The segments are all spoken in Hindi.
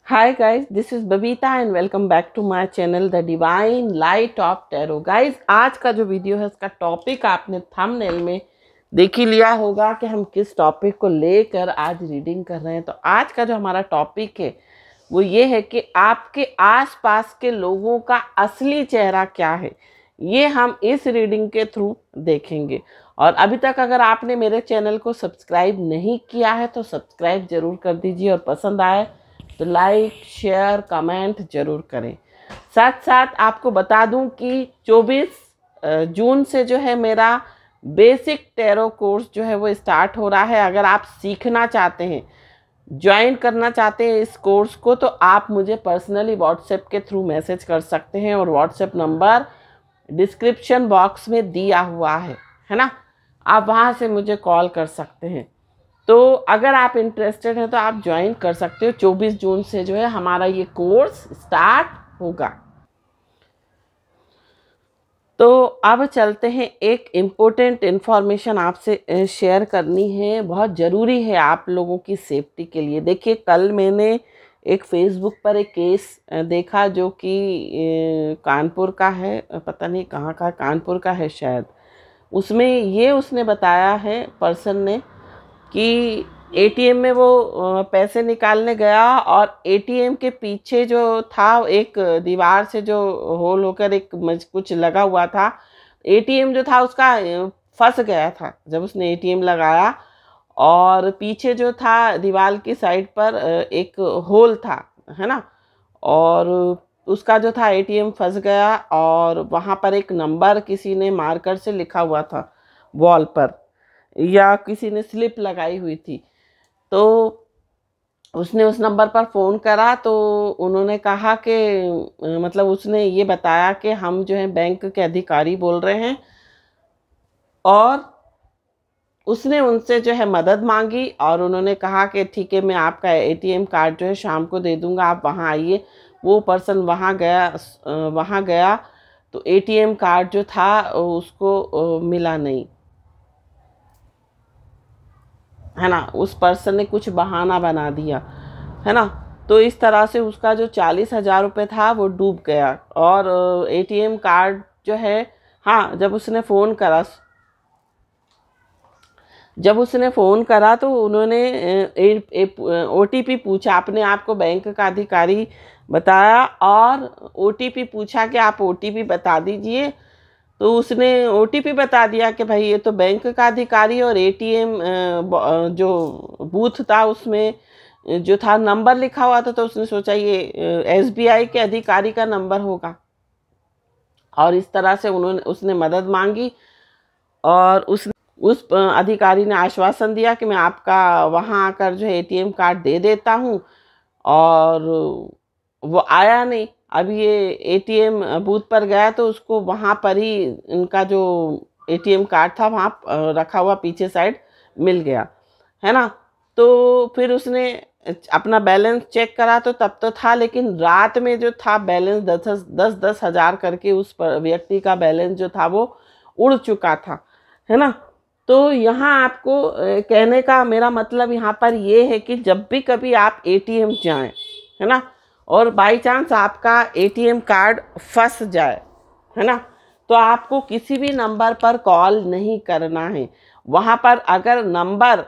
Hi guys, this is Babita and welcome back to my channel The Divine Light of Tarot. Guys, आज का जो वीडियो है उसका टॉपिक आपने थंबनेल में देख ही लिया होगा कि हम किस टॉपिक को लेकर आज रीडिंग कर रहे हैं। तो आज का जो हमारा टॉपिक है वो ये है कि आपके आसपास के लोगों का असली चेहरा क्या है, ये हम इस रीडिंग के थ्रू देखेंगे। और अभी तक अगर आपने मेरे चैनल को सब्सक्राइब नहीं किया है तो सब्सक्राइब ज़रूर कर दीजिए और पसंद आए तो लाइक शेयर कमेंट ज़रूर करें। साथ साथ आपको बता दूं कि 24 जून से जो है मेरा बेसिक टैरो कोर्स जो है वो स्टार्ट हो रहा है। अगर आप सीखना चाहते हैं, ज्वाइन करना चाहते हैं इस कोर्स को, तो आप मुझे पर्सनली व्हाट्सएप के थ्रू मैसेज कर सकते हैं और व्हाट्सएप नंबर डिस्क्रिप्शन बॉक्स में दिया हुआ है ना। आप वहाँ से मुझे कॉल कर सकते हैं। तो अगर आप इंटरेस्टेड हैं तो आप ज्वाइन कर सकते हो। 24 जून से जो है हमारा ये कोर्स स्टार्ट होगा। तो अब चलते हैं, एक इम्पोर्टेंट इन्फॉर्मेशन आपसे शेयर करनी है, बहुत ज़रूरी है आप लोगों की सेफ्टी के लिए। देखिए, कल मैंने एक फेसबुक पर एक केस देखा जो कि कानपुर का है, पता नहीं कहाँ का, कानपुर का है शायद। उसमें ये उसने बताया है पर्सन ने कि एटीएम में वो पैसे निकालने गया और एटीएम के पीछे जो था एक दीवार से जो होल होकर एक कुछ लगा हुआ था, एटीएम जो था उसका फंस गया था जब उसने एटीएम लगाया। और पीछे जो था दीवार की साइड पर एक होल था, है ना, और उसका जो था एटीएम फंस गया। और वहाँ पर एक नंबर किसी ने मार्कर से लिखा हुआ था वॉल पर, या किसी ने स्लिप लगाई हुई थी। तो उसने उस नंबर पर फ़ोन करा तो उन्होंने कहा कि मतलब उसने ये बताया कि हम जो है बैंक के अधिकारी बोल रहे हैं, और उसने उनसे जो है मदद मांगी और उन्होंने कहा कि ठीक है, मैं आपका एटीएम कार्ड जो है शाम को दे दूंगा, आप वहाँ आइए। वो पर्सन वहाँ गया तो एटीएम कार्ड जो था उसको मिला नहीं, है ना। उस पर्सन ने कुछ बहाना बना दिया, है ना। तो इस तरह से उसका जो 40,000 रुपये था वो डूब गया। और एटीएम कार्ड जो है, हाँ, जब उसने फ़ोन करा तो उन्होंने ओटीपी पूछा, अपने आप को बैंक का अधिकारी बताया और ओटीपी पूछा कि आप ओटीपी बता दीजिए। तो उसने ओटीपी बता दिया कि भाई ये तो बैंक का अधिकारी, और एटीएम जो बूथ था उसमें जो था नंबर लिखा हुआ था, तो उसने सोचा ये एसबीआई के अधिकारी का नंबर होगा। और इस तरह से उसने मदद मांगी और उस अधिकारी ने आश्वासन दिया कि मैं आपका वहाँ आकर जो है एटीएम कार्ड दे देता हूँ। और वो आया नहीं। अब ये एटीएम बूथ पर गया तो उसको वहाँ पर ही इनका जो एटीएम कार्ड था वहाँ रखा हुआ पीछे साइड मिल गया, है ना। तो फिर उसने अपना बैलेंस चेक करा तो तब तो था, लेकिन रात में जो था बैलेंस 10 हज़ार करके उस व्यक्ति का बैलेंस जो था वो उड़ चुका था, है ना। तो यहाँ आपको कहने का मेरा मतलब यहाँ पर ये है कि जब भी कभी आप एटीएम जाएं, है ना, और बाई चांस आपका एटीएम कार्ड फंस जाए, है ना, तो आपको किसी भी नंबर पर कॉल नहीं करना है। वहाँ पर अगर नंबर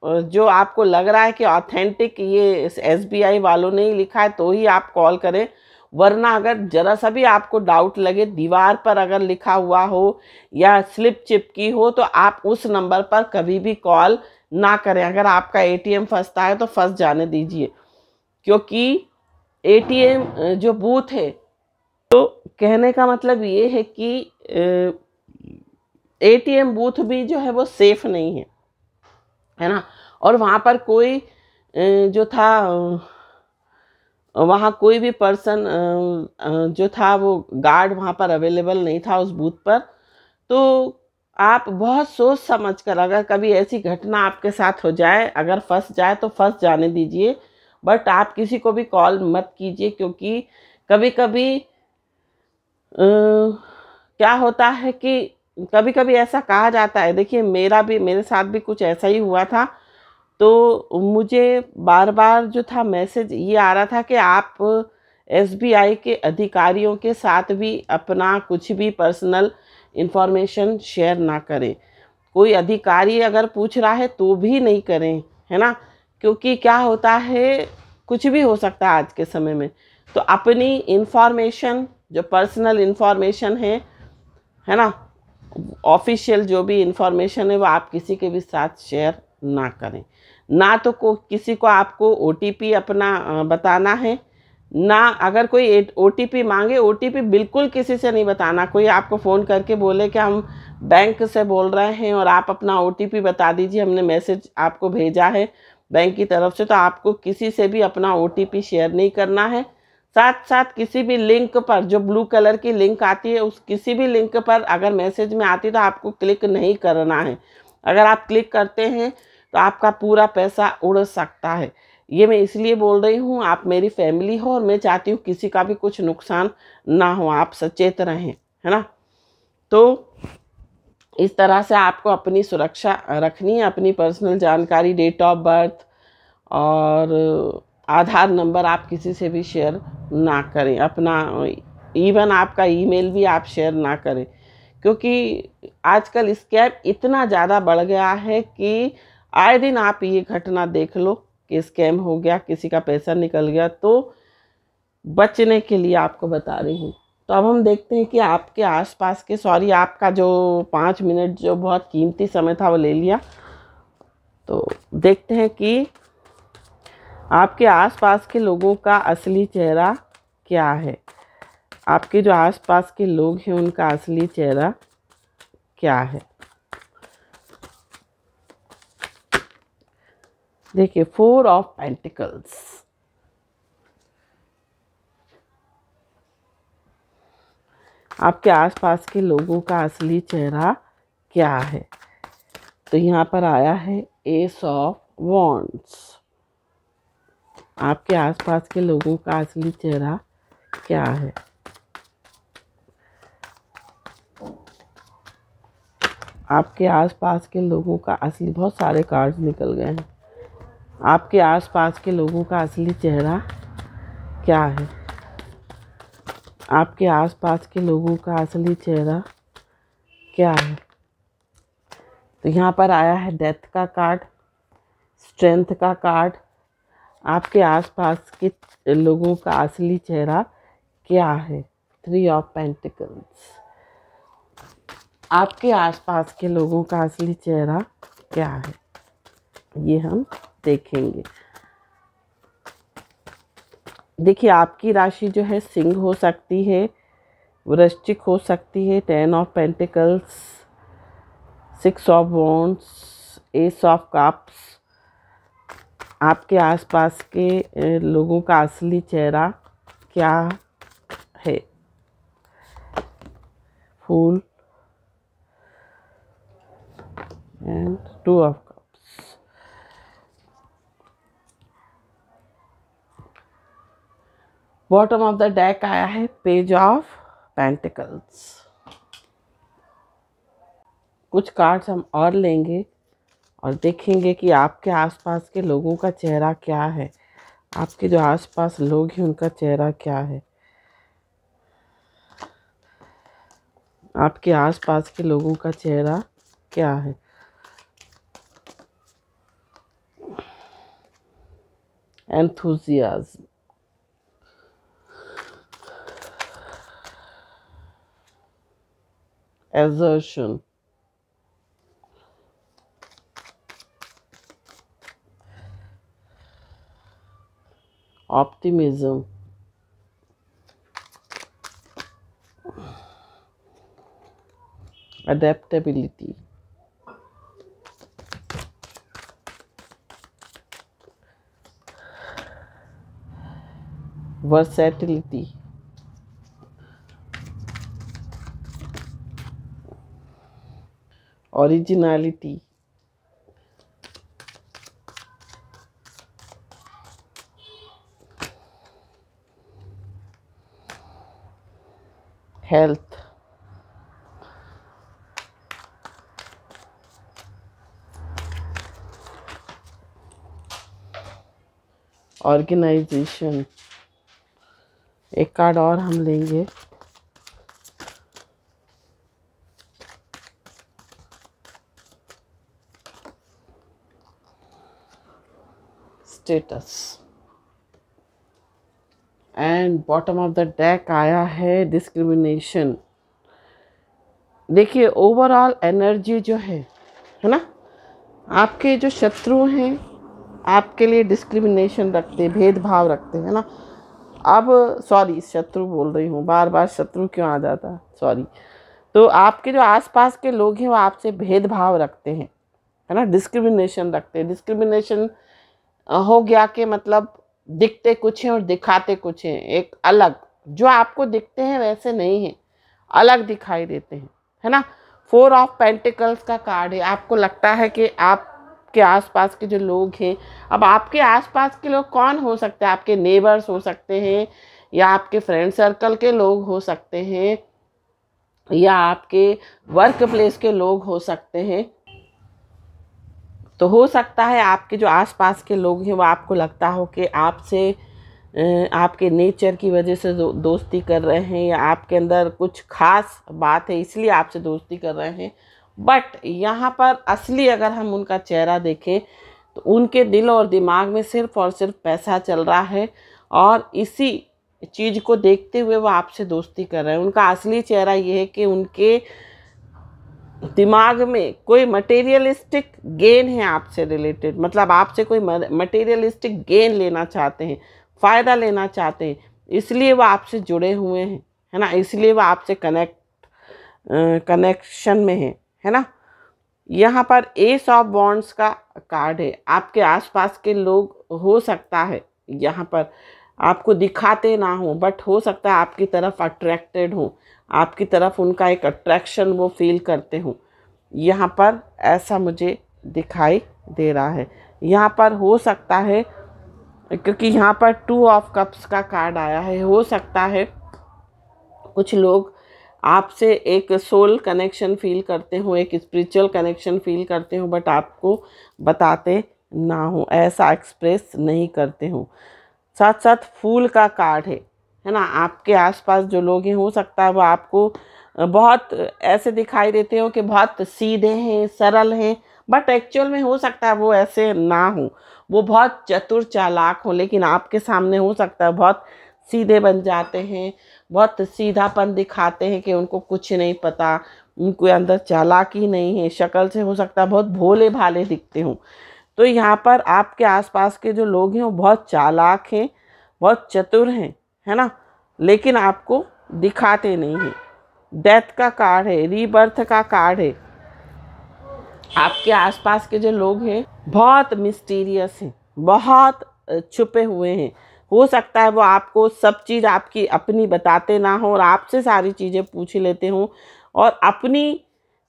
जो आपको लग रहा है कि ऑथेंटिक ये एसबीआई वालों ने ही लिखा है तो ही आप कॉल करें, वरना अगर जरा सा भी आपको डाउट लगे, दीवार पर अगर लिखा हुआ हो या स्लिप चिपकी हो, तो आप उस नंबर पर कभी भी कॉल ना करें। अगर आपका एटीएम फंसता है तो फंस जाने दीजिए, क्योंकि एटीएम जो बूथ है, तो कहने का मतलब ये है कि एटीएम बूथ भी जो है वो सेफ नहीं है ना। और वहाँ पर कोई जो था, वहाँ कोई भी पर्सन जो था वो गार्ड वहाँ पर अवेलेबल नहीं था उस बूथ पर। तो आप बहुत सोच समझ कर, अगर कभी ऐसी घटना आपके साथ हो जाए, अगर फंस जाए तो फंस जाने दीजिए, बट आप किसी को भी कॉल मत कीजिए। क्योंकि कभी कभी क्या होता है कि कभी कभी ऐसा कहा जाता है, देखिए मेरे साथ भी कुछ ऐसा ही हुआ था तो मुझे बार बार जो था मैसेज ये आ रहा था कि आप SBI के अधिकारियों के साथ भी अपना कुछ भी पर्सनल इंफॉर्मेशन शेयर ना करें। कोई अधिकारी अगर पूछ रहा है तो भी नहीं करें, है ना, क्योंकि क्या होता है, कुछ भी हो सकता है आज के समय में। तो अपनी इंफॉर्मेशन, जो पर्सनल इंफॉर्मेशन है ना, ऑफिशियल जो भी इंफॉर्मेशन है वो आप किसी के भी साथ शेयर ना करें। ना तो किसी को आपको OTP अपना बताना है, ना अगर कोई OTP मांगे, OTP बिल्कुल किसी से नहीं बताना। कोई आपको फ़ोन करके बोले कि हम बैंक से बोल रहे हैं और आप अपना OTP बता दीजिए, हमने मैसेज आपको भेजा है बैंक की तरफ से, तो आपको किसी से भी अपना OTP शेयर नहीं करना है। साथ साथ किसी भी लिंक पर, जो ब्लू कलर की लिंक आती है, उस किसी भी लिंक पर अगर मैसेज में आती है तो आपको क्लिक नहीं करना है। अगर आप क्लिक करते हैं तो आपका पूरा पैसा उड़ सकता है। ये मैं इसलिए बोल रही हूँ, आप मेरी फैमिली हो और मैं चाहती हूँ किसी का भी कुछ नुकसान ना हो, आप सचेत रहें, है ना। तो इस तरह से आपको अपनी सुरक्षा रखनी है। अपनी पर्सनल जानकारी, डेट ऑफ बर्थ और आधार नंबर आप किसी से भी शेयर ना करें। अपना इवन आपका ईमेल भी आप शेयर ना करें, क्योंकि आजकल स्कैम इतना ज़्यादा बढ़ गया है कि आए दिन आप ये घटना देख लो कि स्कैम हो गया, किसी का पैसा निकल गया। तो बचने के लिए आपको बता रही हूँ। तो अब हम देखते हैं कि आपके आसपास के, सॉरी आपका जो 5 मिनट जो बहुत कीमती समय था वो ले लिया। तो देखते हैं कि आपके आसपास के लोगों का असली चेहरा क्या है। आपके जो आसपास के लोग हैं उनका असली चेहरा क्या है। देखिए, 4 ऑफ पेंटिकल्स। आपके आसपास के लोगों का असली चेहरा क्या है। तो यहाँ पर आया है एस ऑफ वॉन्ड्स। आपके आसपास के लोगों का असली चेहरा क्या है। आपके आसपास के लोगों का असली, बहुत सारे कार्ड्स निकल गए हैं। आपके आसपास के लोगों का असली चेहरा क्या है। आपके आसपास के लोगों का असली चेहरा क्या है। तो यहाँ पर आया है डेथ का कार्ड, स्ट्रेंथ का कार्ड। आपके आसपास के लोगों का असली चेहरा क्या है। 3 ऑफ पेंटिकल्स। आपके आसपास के लोगों का असली चेहरा क्या है, ये हम देखेंगे। देखिए, आपकी राशि जो है सिंह हो सकती है, वृश्चिक हो सकती है, 10 of pentacles, 6 of wands, ace of cups. आपके आसपास के लोगों का असली चेहरा क्या है। Fool and 2 of cups. Bottom of the deck आया है पेज ऑफ पेंटिकल्स। कुछ कार्ड्स हम और लेंगे और देखेंगे कि आपके आसपास के लोगों का चेहरा क्या है। आपके जो आसपास लोग हैं उनका चेहरा क्या है। आपके आसपास के लोगों का चेहरा क्या है। Enthusiasm, assertion, optimism, adaptability, versatility, originality, health, organisation. एक कार्ड और हम लेंगे। Status. And bottom of the deck आया है डिस्क्रिमिनेशन। देखिए ओवरऑल एनर्जी जो है ना, आपके जो शत्रु हैं आपके लिए डिस्क्रिमिनेशन रखते, भेदभाव रखते हैं ना। अब सॉरी शत्रु बोल रही हूँ, बार बार शत्रु क्यों आ जाता है, सॉरी। तो आपके जो आसपास के लोग हैं वो आपसे भेदभाव रखते हैं, है ना, डिस्क्रिमिनेशन रखते हैं। डिस्क्रिमिनेशन हो गया कि मतलब दिखते कुछ हैं और दिखाते कुछ हैं, एक अलग, जो आपको दिखते हैं वैसे नहीं है, अलग दिखाई देते हैं, है ना। 4 ऑफ पेंटिकल्स का कार्ड है। आपको लगता है कि आपके आसपास के जो लोग हैं, अब आपके आसपास के लोग कौन हो सकते हैं, आपके नेबर्स हो सकते हैं, या आपके फ्रेंड सर्कल के लोग हो सकते हैं, या आपके वर्क प्लेस के लोग हो सकते हैं। तो हो सकता है आपके जो आसपास के लोग हैं वो आपको लगता हो कि आपसे आपके नेचर की वजह से दोस्ती कर रहे हैं, या आपके अंदर कुछ खास बात है इसलिए आपसे दोस्ती कर रहे हैं। बट यहाँ पर असली अगर हम उनका चेहरा देखें तो उनके दिल और दिमाग में सिर्फ और सिर्फ पैसा चल रहा है, और इसी चीज़ को देखते हुए वो आपसे दोस्ती कर रहे हैं। उनका असली चेहरा ये है कि उनके दिमाग में कोई मटेरियलिस्टिक गेन है आपसे रिलेटेड, मतलब आपसे कोई मटेरियलिस्टिक गेन लेना चाहते हैं, फ़ायदा लेना चाहते हैं, इसलिए वो आपसे जुड़े हुए हैं, है ना, इसलिए वो आपसे कनेक्शन में है ना। यहाँ पर एस ऑफ वॉन्ड्स का कार्ड है। आपके आसपास के लोग हो सकता है यहाँ पर आपको दिखाते ना हो, बट हो सकता है आपकी तरफ अट्रैक्टेड हो, आपकी तरफ उनका एक अट्रैक्शन वो फील करते हो। यहाँ पर ऐसा मुझे दिखाई दे रहा है। यहाँ पर हो सकता है, क्योंकि यहाँ पर 2 ऑफ कप्स का कार्ड आया है, हो सकता है कुछ लोग आपसे एक सोल कनेक्शन फील करते हो, एक स्पिरिचुअल कनेक्शन फील करते हो, बट आपको बताते ना हो, ऐसा एक्सप्रेस नहीं करते हो। साथ साथ फूल का कार्ड है ना। आपके आसपास जो लोग हैं हो सकता है वो आपको बहुत ऐसे दिखाई देते हो कि बहुत सीधे हैं, सरल हैं, बट एक्चुअल में हो सकता है वो ऐसे ना हो, वो बहुत चतुर चालाक हो, लेकिन आपके सामने हो सकता है बहुत सीधे बन जाते हैं, बहुत सीधापन दिखाते हैं कि उनको कुछ नहीं पता, उनके अंदर चालाकी नहीं है, शक्ल से हो सकता है बहुत भोले भाले दिखते हों। तो यहाँ पर आपके आसपास के जो लोग हैं वो बहुत चालाक हैं, बहुत चतुर हैं, है ना, लेकिन आपको दिखाते नहीं हैं। डेथ का कार्ड है, रीबर्थ का कार्ड है। आपके आसपास के जो लोग हैं बहुत मिस्टीरियस हैं, बहुत छुपे हुए हैं। हो सकता है वो आपको सब चीज़ आपकी अपनी बताते ना हो और आपसे सारी चीज़ें पूछ लेते हों, और अपनी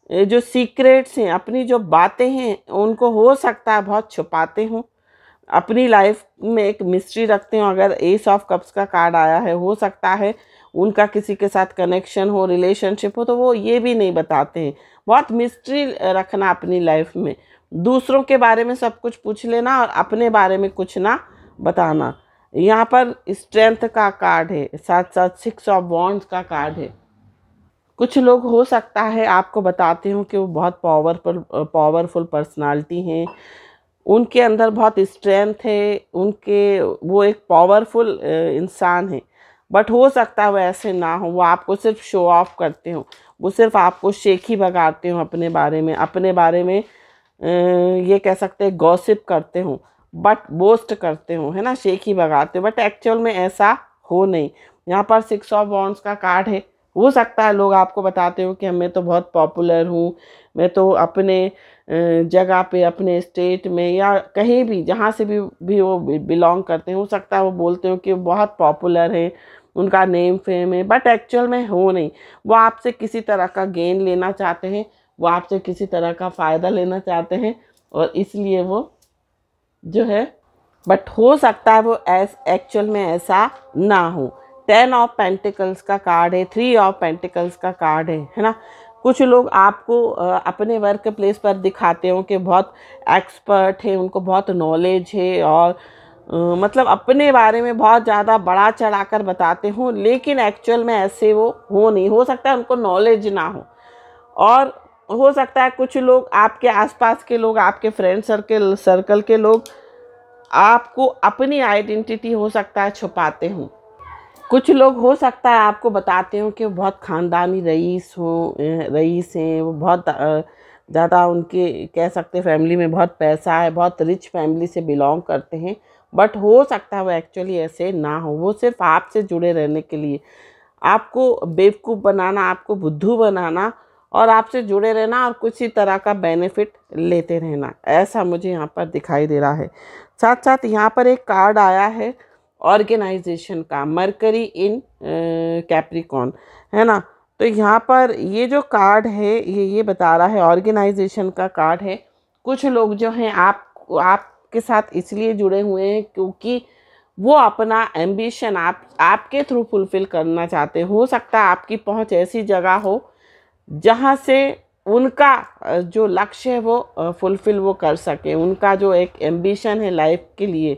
जो सीक्रेट्स हैं, अपनी जो बातें हैं, उनको हो सकता है बहुत छुपाते हों, अपनी लाइफ में एक मिस्ट्री रखते हो। अगर एस ऑफ कप्स का कार्ड आया है, हो सकता है उनका किसी के साथ कनेक्शन हो, रिलेशनशिप हो, तो वो ये भी नहीं बताते हैं। बहुत मिस्ट्री रखना अपनी लाइफ में, दूसरों के बारे में सब कुछ पूछ लेना और अपने बारे में कुछ ना बताना। यहाँ पर स्ट्रेंथ का कार्ड है, साथ साथ 6 ऑफ वॉन्ड्स का कार्ड है। कुछ लोग हो सकता है आपको बताते हो कि वो बहुत पावरफुल पर्सनालिटी हैं, उनके अंदर बहुत स्ट्रेंथ है, उनके वो एक पावरफुल इंसान है, बट हो सकता है वो ऐसे ना हो, वो आपको सिर्फ शो ऑफ करते हो, वो सिर्फ आपको शेखी भगाते हो अपने बारे में ये कह सकते हैं गॉसिप करते हो, बट बोस्ट करते हो, है ना, शेखी भगाते हो, बट एक्चुअल में ऐसा हो नहीं। यहाँ पर 6 ऑफ वॉन्ड्स का कार्ड है। हो सकता है लोग आपको बताते हो कि मैं तो बहुत पॉपुलर हूँ, मैं तो अपने जगह पे, अपने स्टेट में या कहीं भी जहाँ से भी वो बिलोंग करते हैं, हो सकता है वो बोलते हो कि वो बहुत पॉपुलर है, उनका नेम फेम है, बट एक्चुअल में हो नहीं। वो आपसे किसी तरह का गेन लेना चाहते हैं, वो आपसे किसी तरह का फ़ायदा लेना चाहते हैं, और इसलिए वो जो है, बट हो सकता है वो एक्चुअल में ऐसा ना हो। 10 ऑफ पेंटिकल्स का कार्ड है, 3 ऑफ पेंटिकल्स का कार्ड है ना। कुछ लोग आपको अपने वर्क प्लेस पर दिखाते हो कि बहुत एक्सपर्ट है, उनको बहुत नॉलेज है, और मतलब अपने बारे में बहुत ज़्यादा बड़ा चढ़ाकर बताते हो, लेकिन एक्चुअल में ऐसे वो हो नहीं, हो सकता है उनको नॉलेज ना हो। और हो सकता है कुछ लोग, आपके आसपास के लोग, आपके फ्रेंड सर्कल के लोग आपको अपनी आइडेंटिटी हो सकता है छुपाते हों। कुछ लोग हो सकता है आपको बताते हो कि वो बहुत ख़ानदानी रईस हैं, वो बहुत ज़्यादा, उनके कह सकते फैमिली में बहुत पैसा है, बहुत रिच फैमिली से बिलोंग करते हैं। बट हो सकता है वो एक्चुअली ऐसे ना हो, वो सिर्फ आपसे जुड़े रहने के लिए, आपको बेवकूफ़ बनाना, आपको बुद्धू बनाना और आपसे जुड़े रहना और कुछ ही तरह का बेनिफिट लेते रहना, ऐसा मुझे यहाँ पर दिखाई दे रहा है। साथ साथ यहाँ पर एक कार्ड आया है ऑर्गेनाइजेशन का, मरकरी इन कैप्रिकॉन, है ना। तो यहाँ पर ये जो कार्ड है ये बता रहा है, ऑर्गेनाइजेशन का कार्ड है। कुछ लोग जो हैं आपके साथ इसलिए जुड़े हुए हैं क्योंकि वो अपना एम्बिशन आपके थ्रू फुलफ़िल करना चाहते हैं। हो सकता है आपकी पहुंच ऐसी जगह हो जहां से उनका जो लक्ष्य है वो फुलफ़िल वो कर सके, उनका जो एक एम्बिशन है लाइफ के लिए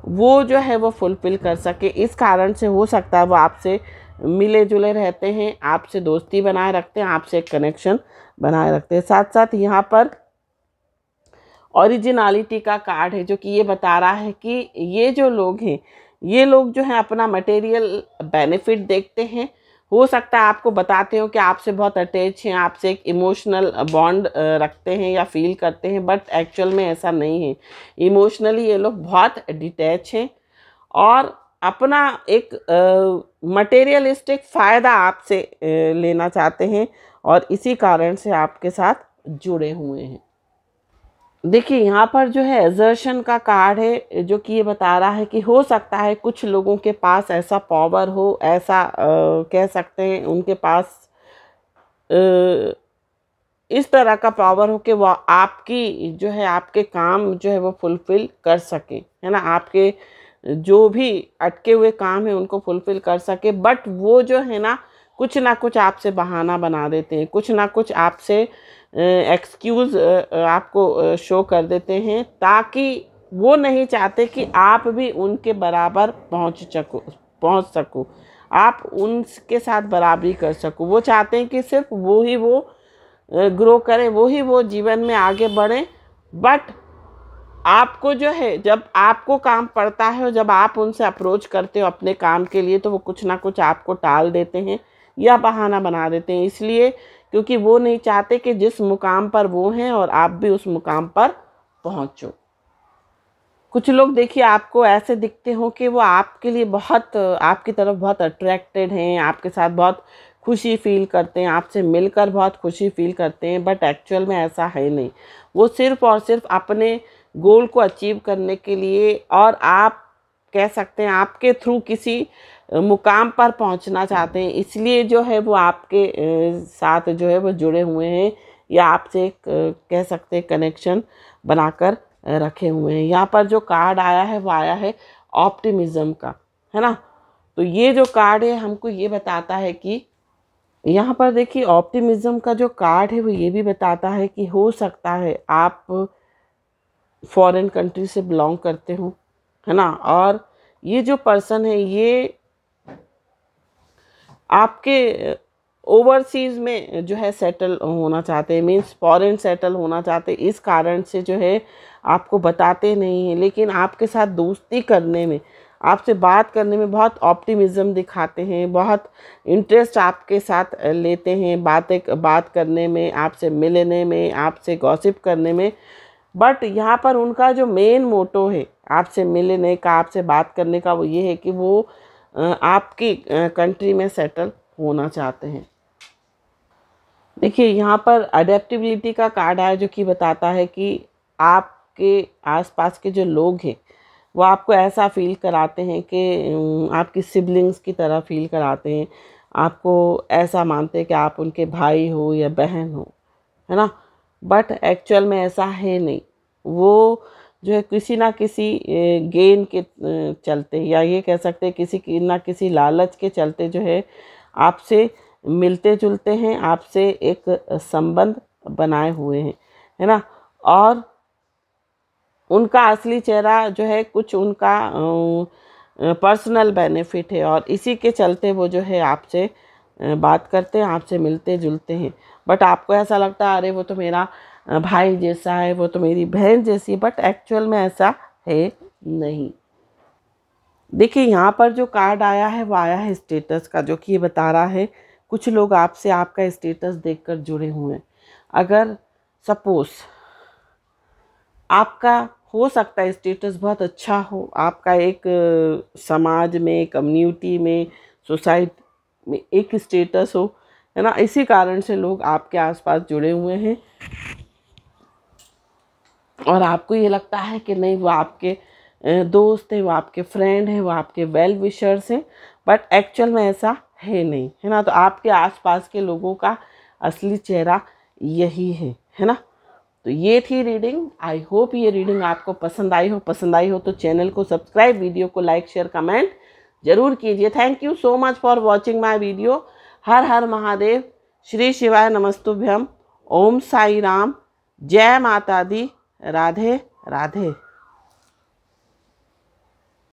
वो जो है वो फुलफ़िल कर सके। इस कारण से हो सकता है वो आपसे मिले जुले रहते हैं, आपसे दोस्ती बनाए रखते हैं, आपसे एक कनेक्शन बनाए रखते हैं। साथ साथ यहाँ पर ओरिजिनलिटी का कार्ड है, जो कि ये बता रहा है कि ये जो लोग हैं, ये लोग जो हैं अपना मटेरियल बेनिफिट देखते हैं। हो सकता है आपको बताते हो कि आपसे बहुत अटैच हैं, आपसे एक इमोशनल बॉन्ड रखते हैं या फील करते हैं, बट एक्चुअल में ऐसा नहीं है। इमोशनली ये लोग बहुत डिटैच हैं और अपना एक मटेरियलिस्टिक फ़ायदा आपसे लेना चाहते हैं और इसी कारण से आपके साथ जुड़े हुए हैं। देखिए यहाँ पर जो है एजर्शन का कार्ड है, जो कि ये बता रहा है कि हो सकता है कुछ लोगों के पास ऐसा पावर हो, ऐसा कह सकते हैं उनके पास इस तरह का पावर हो कि वो आपकी जो है आपके काम जो है वो फुलफ़िल कर सके, है ना। आपके जो भी अटके हुए काम है उनको फुलफ़िल कर सके, बट वो जो है ना कुछ आपसे बहाना बना देते हैं, कुछ ना कुछ आपसे एक्सक्यूज़ आपको शो कर देते हैं, ताकि वो नहीं चाहते कि आप भी उनके बराबर पहुंच सको, आप उनके साथ बराबरी कर सको। वो चाहते हैं कि सिर्फ वो ग्रो करें, वो जीवन में आगे बढ़ें। बट आपको जो है, जब आपको काम पड़ता है और जब आप उनसे अप्रोच करते हो अपने काम के लिए, तो वो कुछ ना कुछ आपको टाल देते हैं या बहाना बना देते हैं, इसलिए क्योंकि वो नहीं चाहते कि जिस मुकाम पर वो हैं और आप भी उस मुकाम पर पहुंचो। कुछ लोग देखिए आपको ऐसे दिखते हो कि वो आपके लिए बहुत, आपकी तरफ बहुत अट्रैक्टेड हैं, आपके साथ बहुत खुशी फील करते हैं, आपसे मिलकर बहुत खुशी फील करते हैं, बट एक्चुअल में ऐसा है नहीं। वो सिर्फ़ और सिर्फ अपने गोल को अचीव करने के लिए, और आप कह सकते हैं आपके थ्रू किसी मुकाम पर पहुंचना चाहते हैं, इसलिए जो है वो आपके साथ जो है वो जुड़े हुए हैं या आपसे एक कह सकते हैं कनेक्शन बनाकर रखे हुए हैं। यहाँ पर जो कार्ड आया है वो आया है ऑप्टिमिज्म का, है ना। तो ये जो कार्ड है हमको ये बताता है कि यहाँ पर देखिए ऑप्टिमिज्म का जो कार्ड है वो ये भी बताता है कि हो सकता है आप फॉरेन कंट्री से बिलोंग करते हो, है ना, और ये जो पर्सन है ये आपके ओवरसीज़ में जो है सेटल होना चाहते हैं, मीन्स फॉरेन सेटल होना चाहते हैं। इस कारण से जो है आपको बताते नहीं हैं, लेकिन आपके साथ दोस्ती करने में, आपसे बात करने में बहुत ऑप्टिमिज्म दिखाते हैं, बहुत इंटरेस्ट आपके साथ लेते हैं, बात करने में, आपसे मिलने में, आपसे गॉसिप करने में। बट यहाँ पर उनका जो मेन मोटो है आपसे मिलने का, आपसे बात करने का, वो ये है कि वो आपकी कंट्री में सेटल होना चाहते हैं। देखिए यहाँ पर अडेप्टिबिलिटी का कार्ड है, जो कि बताता है कि आपके आसपास के जो लोग हैं वो आपको ऐसा फील कराते हैं कि आपकी सिबलिंग्स की तरह फील कराते हैं, आपको ऐसा मानते हैं कि आप उनके भाई हो या बहन हो, है ना। बट एक्चुअल में ऐसा है नहीं। वो जो है किसी ना किसी गेन के चलते, या ये कह सकते हैं किसी ना किसी लालच के चलते जो है आपसे मिलते जुलते हैं, आपसे एक संबंध बनाए हुए हैं, है ना। और उनका असली चेहरा जो है कुछ उनका पर्सनल बेनिफिट है और इसी के चलते वो जो है आपसे बात करते हैं, आपसे मिलते जुलते हैं। बट आपको ऐसा लगता है अरे वो तो मेरा भाई जैसा है, वो तो मेरी बहन जैसी, बट एक्चुअल में ऐसा है नहीं। देखिए यहाँ पर जो कार्ड आया है वो आया है स्टेटस का, जो कि ये बता रहा है कुछ लोग आपसे आपका स्टेटस देखकर जुड़े हुए हैं। अगर सपोज आपका हो सकता है स्टेटस बहुत अच्छा हो, आपका एक समाज में, कम्युनिटी में, सोसाइटी में एक स्टेटस हो, है ना, इसी कारण से लोग आपके आसपास जुड़े हुए हैं और आपको ये लगता है कि नहीं वो आपके दोस्त हैं, वो आपके फ्रेंड हैं, वो आपके वेल विशर्स हैं, बट एक्चुअल में ऐसा है नहीं, है ना। तो आपके आसपास के लोगों का असली चेहरा यही है ना। तो ये थी रीडिंग। आई होप ये रीडिंग आपको पसंद आई हो। पसंद आई हो तो चैनल को सब्सक्राइब, वीडियो को लाइक शेयर कमेंट जरूर कीजिए। Thank you so much for watching my video. हर हर महादेव, श्री शिवाय नमस्तुभ्यम, ओम साई राम, जय माता दी, राधे राधे।